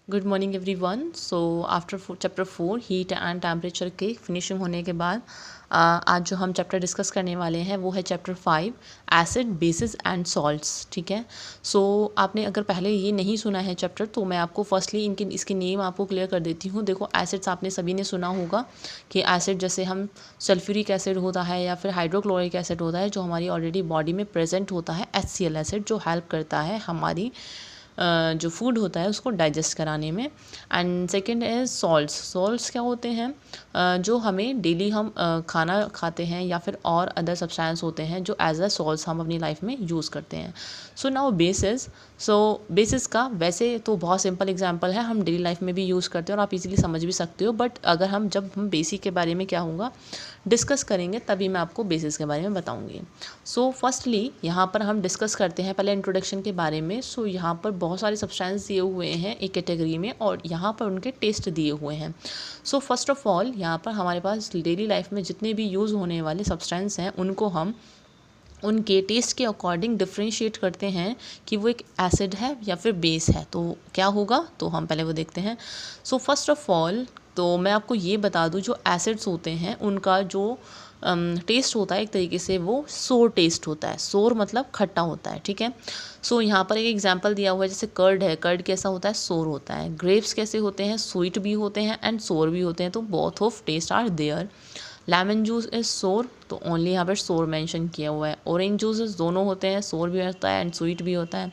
Good morning everyone. So after chapter 4 heat and temperature के finishing होने के बाद आज जो हम चैप्टर डिस्कस करने वाले हैं वो है chapter 5 acid basis and salts. ठीक है। सो आपने अगर पहले ये नहीं सुना है चैप्टर तो मैं आपको फर्स्टली इसके नेम आपको क्लियर कर देती हूँ। देखो, एसिड्स आपने सभी ने सुना होगा कि एसिड जैसे हम सल्फ्यूरिक एसिड होता है या फिर हाइड्रोक्लोरिक एसिड होता है जो हमारी ऑलरेडी बॉडी में प्रेजेंट होता है, HCl एसिड जो हेल्प करता है हमारी जो फूड होता है उसको डाइजेस्ट कराने में। एंड सेकंड है सॉल्ट्स। सॉल्ट्स क्या होते हैं? जो हमें डेली हम खाना खाते हैं या फिर और अदर सब्सटेंस होते हैं जो एज अ सॉल्ट्स हम अपनी लाइफ में यूज़ करते हैं। So now basis. So basis का वैसे तो बहुत सिंपल एग्जांपल है, हम डेली लाइफ में भी यूज़ करते हैं और आप इजीली समझ भी सकते हो। बट अगर जब हम बेसिक के बारे में क्या होगा डिस्कस करेंगे तभी मैं आपको बेसिस के बारे में बताऊंगी। सो फर्स्टली यहाँ पर हम डिस्कस करते हैं पहले इंट्रोडक्शन के बारे में। सो यहाँ पर बहुत सारे सब्सटेंस दिए हुए हैं एक कैटेगरी में और यहाँ पर उनके टेस्ट दिए हुए हैं। सो फर्स्ट ऑफ ऑल यहाँ पर हमारे पास डेली लाइफ में जितने भी यूज़ होने वाले सब्सटेंस हैं उनको हम उनके टेस्ट के अकॉर्डिंग डिफ्रेंशिएट करते हैं कि वो एक एसिड है या फिर बेस है। तो क्या होगा तो हम पहले वो देखते हैं। सो फर्स्ट ऑफ ऑल तो मैं आपको ये बता दूं, जो एसिड्स होते हैं उनका जो टेस्ट होता है एक तरीके से वो सोर टेस्ट होता है। सोर मतलब खट्टा होता है। ठीक है। सो यहाँ पर एक एग्जांपल दिया हुआ है, जैसे कर्ड है। कर्ड कैसा होता है? सोर होता है। ग्रेप्स कैसे होते हैं? स्वीट भी होते हैं एंड सोर भी होते हैं। तो both of test are there. Lemon juice is sour, तो ओनली यहाँ पर सोर मेंशन किया हुआ है। ऑरेंज जूसेस दोनों होते हैं, सोर भी होता है एंड स्वीट भी होता है।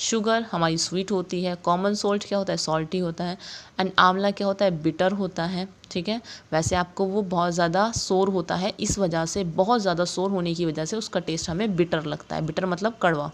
शुगर हमारी स्वीट होती है। कॉमन सॉल्ट क्या होता है? सॉल्टी होता है। एंड आंवला क्या होता है? बिटर होता है। ठीक है। वैसे आपको वो बहुत ज़्यादा सोर होता है, इस वजह से बहुत ज़्यादा सोर होने की वजह से उसका टेस्ट हमें बिटर लगता है। बिटर मतलब कड़वा।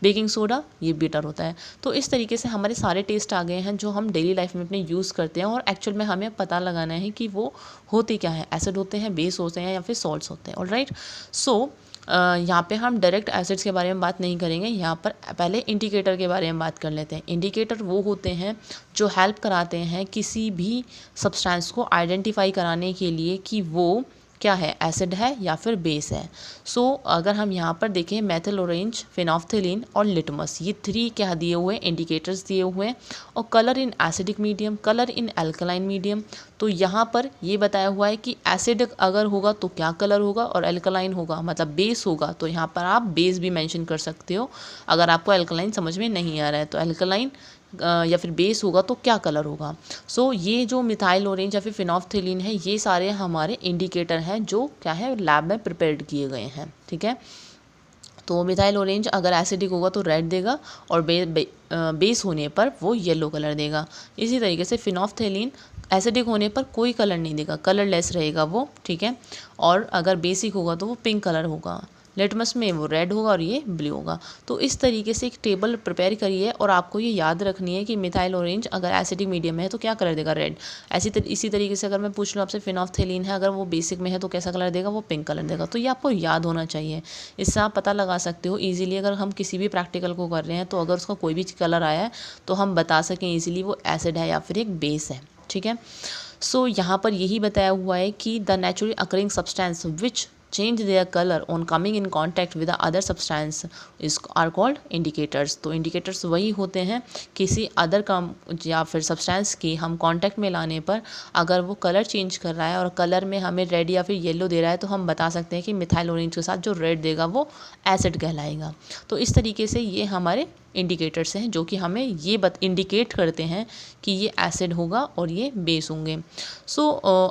बेकिंग सोडा ये बिटर होता है। तो इस तरीके से हमारे सारे टेस्ट आ गए हैं जो हम डेली लाइफ में अपने यूज़ करते हैं और एक्चुअल में हमें पता लगाना है कि वो होते क्या है, एसिड होते हैं, बेस होते हैं या फिर सॉल्ट्स होते हैं। ऑलराइट। सो यहाँ पे हम डायरेक्ट एसिड्स के बारे में बात नहीं करेंगे, यहाँ पर पहले इंडिकेटर के बारे में बात कर लेते हैं। इंडिकेटर वो होते हैं जो हेल्प कराते हैं किसी भी सब्सटेंस को आइडेंटिफाई कराने के लिए कि वो क्या है, एसिड है या फिर बेस है। सो अगर हम यहाँ पर देखें मेथिल ऑरेंज, फिनोल्फ्थेलीन और लिटमस, ये 3 क्या दिए हुए हैं? इंडिकेटर्स दिए हुए हैं। और colour in acidic medium, colour in alkaline medium. तो यहाँ पर ये बताया हुआ है कि एसिड अगर होगा तो क्या कलर होगा और एल्कलाइन होगा मतलब बेस होगा तो यहाँ पर आप बेस भी मेंशन कर सकते हो। अगर आपको एल्कलाइन समझ में नहीं आ रहा है तो एल्कलाइन या फिर बेस होगा तो क्या कलर होगा। सो ये जो मिथाइल ऑरेंज या फिर फिनोल्फ्थेलीन है ये सारे हमारे इंडिकेटर हैं जो क्या है लैब में प्रिपेयर्ड किए गए हैं। ठीक है। तो मिथाइल ऑरेंज अगर एसिडिक होगा तो रेड देगा और बेस होने पर वो येलो कलर देगा। इसी तरीके से फिनोल्फ्थेलीन एसिडिक होने पर कोई कलर नहीं देगा, कलरलेस रहेगा वो। ठीक है। और अगर बेसिक होगा तो वो पिंक कलर होगा। लिटमस में वो रेड होगा और ये ब्लू होगा। तो इस तरीके से एक टेबल प्रिपेयर करिए और आपको ये याद रखनी है कि मिथाइल ऑरेंज अगर एसिडिक मीडियम में है तो क्या कलर देगा? रेड। इसी तरीके से अगर मैं पूछ लूँ आपसे फिनोल्फ्थेलीन है, अगर वो बेसिक में है तो कैसा कलर देगा? वो पिंक कलर देगा। तो ये आपको याद होना चाहिए, इससे आप पता लगा सकते हो ईजिली। अगर हम किसी भी प्रैक्टिकल को कर रहे हैं तो अगर उसका कोई भी कलर आया है तो हम बता सकें ईजिली वो एसिड है या फिर एक बेस है। ठीक है। सो यहाँ पर यही बताया हुआ है कि the naturally occurring substance which change their color on coming in contact with the other substance are called indicators। तो indicators वही होते हैं किसी अदर का या फिर सब्सटेंस की हम कांटेक्ट में लाने पर अगर वो कलर चेंज कर रहा है और कलर में हमें रेड या फिर येलो दे रहा है तो हम बता सकते हैं कि मिथाइल ऑरेंज के साथ जो रेड देगा वो एसिड कहलाएगा। तो इस तरीके से ये हमारे इंडिकेटर्स हैं जो कि हमें ये इंडिकेट करते हैं कि ये एसिड होगा और ये बेस होंगे। सो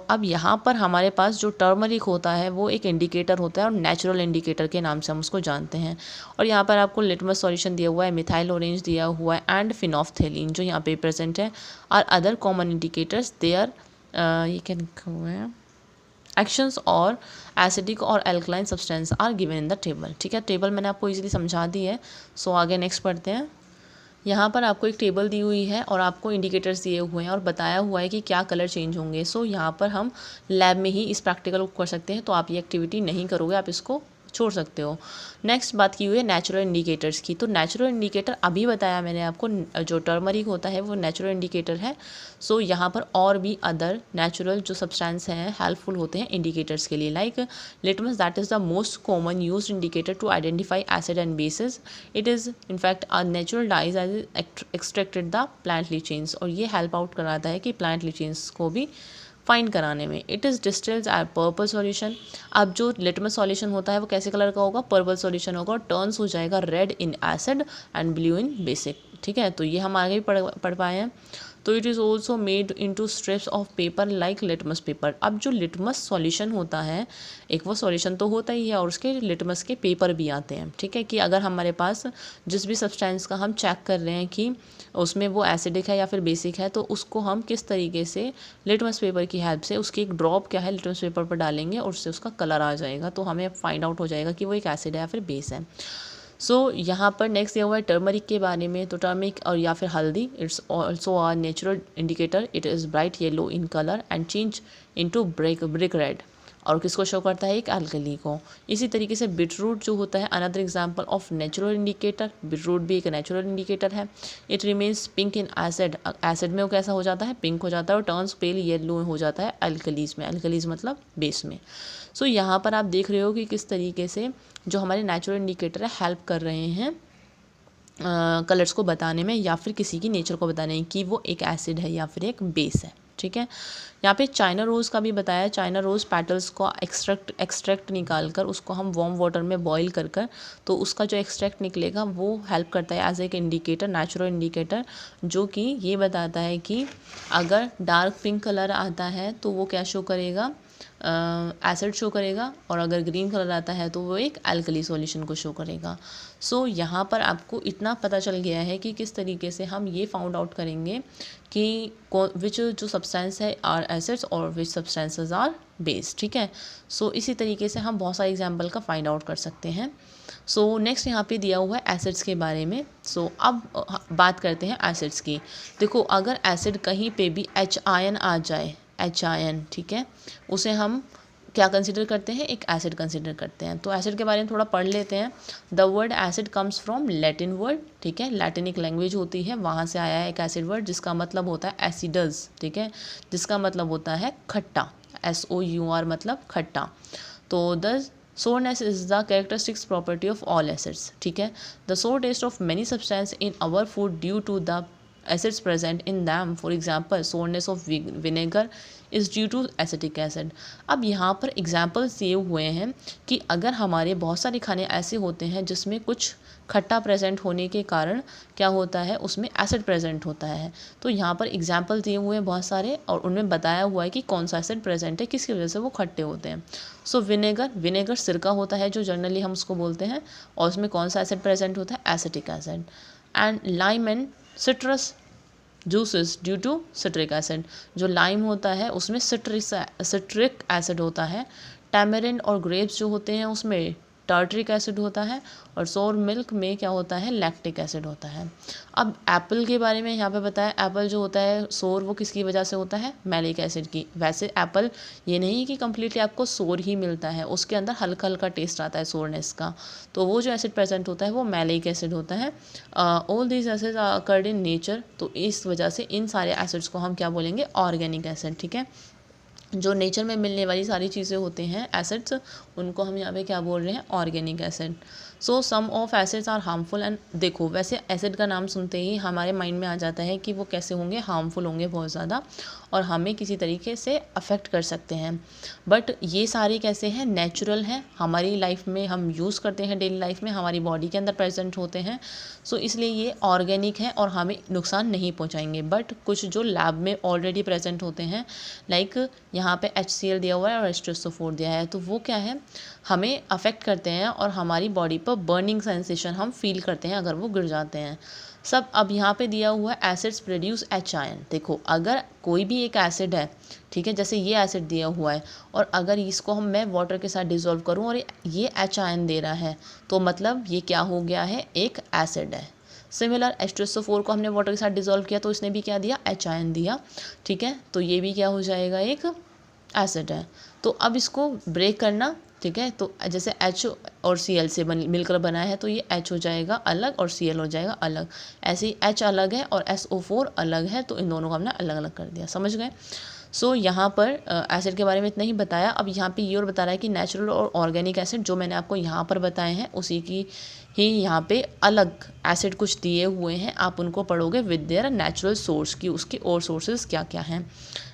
अब यहाँ पर हमारे पास जो टर्मरिक होता है वो एक इंडिकेटर होता है और नेचुरल इंडिकेटर के नाम से हम उसको जानते हैं। और यहाँ पर आपको लिटमस सॉल्यूशन दिया हुआ है, मिथाइल ऑरेंज दिया हुआ है एंड फिनोल्फ्थेलीन जो यहाँ पे प्रेजेंट है। और अदर कॉमन इंडिकेटर्स देयर ये क्या लिखा हुआ है, एक्शंस और एसिडिक और alkaline substance are given in the table. ठीक है। टेबल मैंने आपको इजीली समझा दी है। सो आगे नेक्स्ट पढ़ते हैं। यहाँ पर आपको एक टेबल दी हुई है और आपको इंडिकेटर्स दिए हुए हैं और बताया हुआ है कि क्या कलर चेंज होंगे। सो यहाँ पर हम लैब में ही इस प्रैक्टिकल को कर सकते हैं, तो आप ये एक्टिविटी नहीं करोगे, आप इसको छोड़ सकते हो। नेक्स्ट बात की हुई है नेचुरल इंडिकेटर्स की। तो नेचुरल इंडिकेटर अभी बताया मैंने आपको, जो टर्मरिक होता है वो नेचुरल इंडिकेटर है। सो यहाँ पर और भी अदर नेचुरल जो सब्सटेंस हैं हेल्पफुल होते हैं इंडिकेटर्स के लिए, like litmus that is the most common used indicator to identify acid and basis. It is in fact a natural dyes as extracted the plant lichens, और ये हेल्प आउट कराता है कि प्लांट लीचेंस को भी फाइंड कराने में। It is distils at purple solution. अब जो लिटमस सॉल्यूशन होता है वो कैसे कलर का होगा, पर्पल सॉल्यूशन होगा, और टर्न्स हो जाएगा red in acid and blue in basic. ठीक है, तो ये हम आगे पढ़ पाए हैं। तो it is also made into strips of paper like litmus paper. अब जो लिटमस सॉल्यूशन होता है, एक वो सॉल्यूशन तो होता ही है और उसके लिटमस के पेपर भी आते हैं। ठीक है, कि अगर हमारे पास जिस भी सब्सटेंस का हम चेक कर रहे हैं कि उसमें वो एसिडिक है या फिर बेसिक है, तो उसको हम किस तरीके से लिटमस पेपर की हेल्प से उसकी एक ड्रॉप क्या है लिटमस पेपर पर डालेंगे और उससे उसका कलर आ जाएगा, तो हमें फाइंड आउट हो जाएगा कि वो एक एसिड है या फिर बेस है। सो यहाँ पर नेक्स्ट दिया हुआ है टर्मरिक के बारे में। तो टर्मरिक और या फिर हल्दी, it's also a natural indicator. It is bright yellow in colour and change into brick red, और किसको शो करता है, एक एल्कली को। इसी तरीके से बीटरूट जो होता है another example of natural indicator. Beetroot भी एक नेचुरल इंडिकेटर है। It remains pink in acid, acid में वो कैसा हो जाता है, पिंक हो जाता है, और टर्न्स पेल येलो हो जाता है एल्कलीज में, एल्कलीज मतलब बेस में। सो यहाँ पर आप देख रहे हो कि किस तरीके से जो हमारे नेचुरल इंडिकेटर है हेल्प कर रहे हैं कलर्स को बताने में या फिर किसी की नेचर को बताने में कि वो एक एसिड है या फिर एक बेस है। ठीक है, यहाँ पे चाइना रोज़ का भी बताया। चाइना रोज़ पेटल्स को एक्सट्रैक्ट निकाल कर उसको हम वार्म वाटर में बॉईल कर तो उसका जो एक्सट्रैक्ट निकलेगा वो हेल्प करता है एज एक इंडिकेटर, नेचुरल इंडिकेटर, जो कि ये बताता है कि अगर डार्क पिंक कलर आता है तो वो क्या शो करेगा, एसिड शो करेगा, और अगर ग्रीन कलर आता है तो वो एक एल्कली सॉल्यूशन को शो करेगा। सो यहाँ पर आपको इतना पता चल गया है कि किस तरीके से हम ये फाउंड आउट करेंगे कि विच जो सब्सटेंस है आर एसिड्स और विच सब्सटेंसेस आर बेस। ठीक है, सो इसी तरीके से हम बहुत सारे एग्जाम्पल का फाइंड आउट कर सकते हैं। सो नेक्स्ट यहाँ पे दिया हुआ है एसिड्स के बारे में। सो अब बात करते हैं एसिड्स की। देखो, अगर एसिड कहीं पे भी H आयन आ जाए, H आयन, ठीक है, उसे हम क्या कंसिडर करते हैं, एक एसिड कंसिडर करते हैं। तो एसिड के बारे में थोड़ा पढ़ लेते हैं। The word acid comes from Latin word. ठीक है, लैटिन एक लैंग्वेज होती है, वहाँ से आया है एक एसिड वर्ड जिसका मतलब होता है एसिडस। ठीक है, जिसका मतलब होता है खट्टा, SOUR मतलब खट्टा। तो the sourness is the characteristic property of all acids. ठीक है, the sour taste of many substances in our food due to the acids present in them. For example, sourness of vinegar is due to acetic acid. अब यहाँ पर examples दिए हुए हैं कि अगर हमारे बहुत सारे खाने ऐसे होते हैं जिसमें कुछ खट्टा प्रेजेंट होने के कारण क्या होता है, उसमें एसिड प्रेजेंट होता है। तो यहाँ पर एग्जाम्पल दिए हुए हैं बहुत सारे, और उनमें बताया हुआ है कि कौन सा एसिड प्रेजेंट है, किसकी वजह से वो खट्टे होते हैं। सो विनेगर सिरका होता है जो जनरली हम उसको बोलते हैं, और उसमें कौन सा एसिड प्रेजेंट होता है, acetic acid. And lime and citrus juices due to citric acid, जो लाइम होता है उसमें सिट्रिक एसिड होता है। टैमरिंड और ग्रेप्स जो होते हैं उसमें टार्ट्रिक एसिड होता है, और सोर मिल्क में क्या होता है, लैक्टिक एसिड होता है। अब एप्पल के बारे में यहाँ पे बताया, एप्पल जो होता है सोर वो किसकी वजह से होता है, मैलिक एसिड की। वैसे एप्पल ये नहीं कि कम्प्लीटली आपको सोर ही मिलता है, उसके अंदर हल्का हल्का टेस्ट आता है सोरनेस का, तो वो जो एसिड प्रेजेंट होता है वो मैलिक एसिड होता है। All these acids are occurred in nature, तो इस वजह से इन सारे एसिड्स को हम क्या बोलेंगे, ऑर्गेनिक एसिड। ठीक है, जो नेचर में मिलने वाली सारी चीज़ें होते हैं एसिड्स, उनको हम यहाँ पे क्या बोल रहे हैं, organic acid. So some of acids are harmful and, देखो वैसे एसिड का नाम सुनते ही हमारे माइंड में आ जाता है कि वो कैसे होंगे, हार्मफुल होंगे बहुत ज़्यादा, और हमें किसी तरीके से अफेक्ट कर सकते हैं। बट ये सारे कैसे हैं, नेचुरल हैं, हमारी लाइफ में हम यूज़ करते हैं, डेली लाइफ में हमारी बॉडी के अंदर प्रेजेंट होते हैं। सो इसलिए ये ऑर्गेनिक है और हमें नुकसान नहीं पहुंचाएंगे। बट कुछ जो लैब में ऑलरेडी प्रेजेंट होते हैं, लाइक यहाँ पे HCl दिया हुआ है और H2SO4 दिया है, तो वो क्या है, हमें अफेक्ट करते हैं और हमारी बॉडी पर बर्निंग सेंसेशन हम फील करते हैं अगर वो गिर जाते हैं सब। अब यहाँ पे दिया हुआ है एसिड्स प्रोड्यूस H आयन। देखो, अगर कोई भी एक एसिड है, ठीक है, जैसे ये एसिड दिया हुआ है, और अगर इसको मैं वाटर के साथ डिज़ोल्व करूँ और ये H आयन दे रहा है, तो मतलब ये क्या हो गया है, एक एसिड है। सिमिलर H2SO4 को हमने वाटर के साथ डिज़ोल्व किया तो इसने भी क्या दिया, H आयन दिया। ठीक है, तो ये भी क्या हो जाएगा, एक एसिड है। तो अब इसको ब्रेक करना ठीक है। तो जैसे H और Cl से मिलकर बना है तो ये H हो जाएगा अलग और Cl हो जाएगा अलग। ऐसे ही H अलग है और SO4 अलग है, तो इन दोनों को हमने अलग अलग कर दिया। समझ गए। सो यहाँ पर एसिड के बारे में इतना ही बताया। अब यहाँ पे ये और बता रहा है कि नेचुरल और ऑर्गेनिक एसिड जो मैंने आपको यहाँ पर बताए हैं उसी की ही यहाँ पे अलग एसिड कुछ दिए हुए हैं, आप उनको पढ़ोगे विद देयर नेचुरल सोर्स की उसके और सोर्सेज क्या क्या हैं।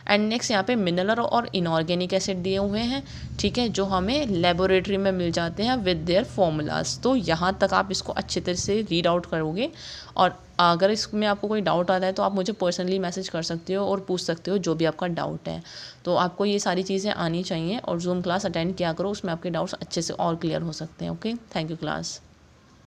एंड नेक्स्ट यहाँ पे मिनरल और इनऑर्गेनिक एसिड दिए हुए हैं, ठीक है, जो हमें लेबोरेटरी में मिल जाते हैं विद देयर फॉर्मूलाज। तो यहाँ तक आप इसको अच्छे तरह से रीड आउट करोगे, और अगर इसमें आपको कोई डाउट आता है तो आप मुझे पर्सनली मैसेज कर सकते हो और पूछ सकते हो जो भी आपका डाउट है। तो आपको ये सारी चीज़ें आनी चाहिए और जूम क्लास अटेंड किया करो, उसमें आपके डाउट्स अच्छे से और क्लियर हो सकते हैं। Okay, thank you class.